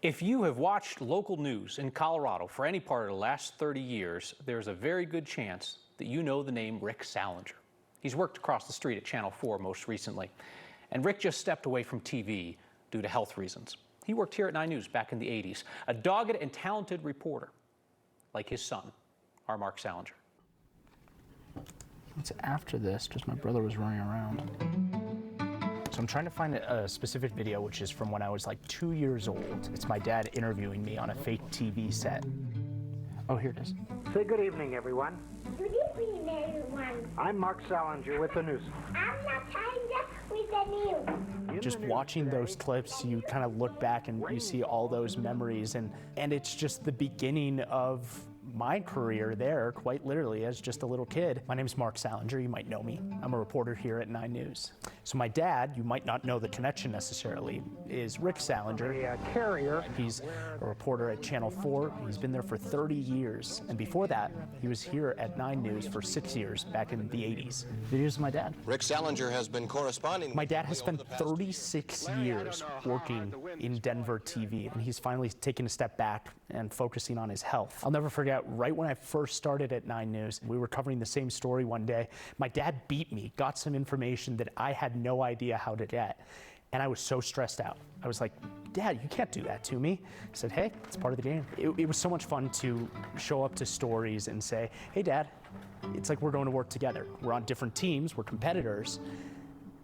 If you have watched local news in Colorado for any part of the last 30 years, there's a very good chance that you know the name Rick Sallinger. He's worked across the street at Channel 4 most recently. And Rick just stepped away from TV due to health reasons. He worked here at 9 News back in the 80s, a dogged and talented reporter, like his son, our Marc Sallinger. It's after this, just my brother was running around. So I'm trying to find a specific video, which is from when I was like 2 years old. It's my dad interviewing me on a fake TV set. Oh, here it is. Say good evening, everyone. Good evening, everyone. I'm Marc Sallinger with the news. I'm not Sallinger with the news. Just watching those clips, you kind of look back and you see all those memories, and it's just the beginning of my career there, quite literally, as just a little kid. My name is Marc Sallinger. You might know me. I'm a reporter here at 9 News. So my dad, you might not know the connection necessarily, is Rick Sallinger. A carrier. He's a reporter at Channel 4. He's been there for 30 years. And before that, he was here at 9 News for 6 years back in the 80s. Videos of my dad. Rick Sallinger has been corresponding. My dad has spent 36 years working in Denver TV, and he's finally taken a step back and focusing on his health. I'll never forget, right when I first started at 9 News, we were covering the same story one day. My dad beat me, got some information that I had no idea how to get, and I was so stressed out. I was like, Dad, you can't do that to me. I said, hey, it's part of the game. It was so much fun to show up to stories and say, hey, Dad, it's like we're going to work together. We're on different teams, we're competitors,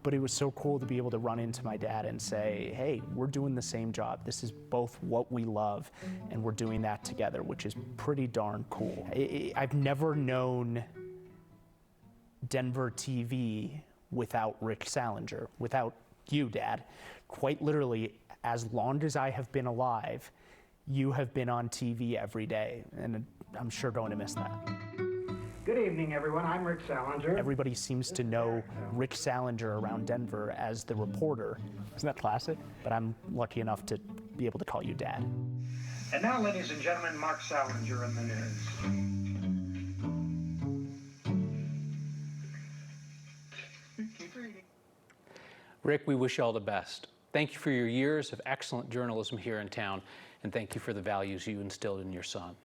but it was so cool to be able to run into my dad and say, hey, we're doing the same job. This is both what we love, and we're doing that together, which is pretty darn cool. I've never known Denver TV without Rick Sallinger, without you, Dad. Quite literally, as long as I have been alive, you have been on TV every day, and I'm sure going to miss that. Good evening, everyone. I'm Rick Sallinger. Everybody seems to know Rick Sallinger around Denver as the reporter. Isn't that classic? But I'm lucky enough to be able to call you Dad. And now, ladies and gentlemen, Marc Sallinger in the news. Keep reading. Rick, we wish you all the best. Thank you for your years of excellent journalism here in town, and thank you for the values you instilled in your son.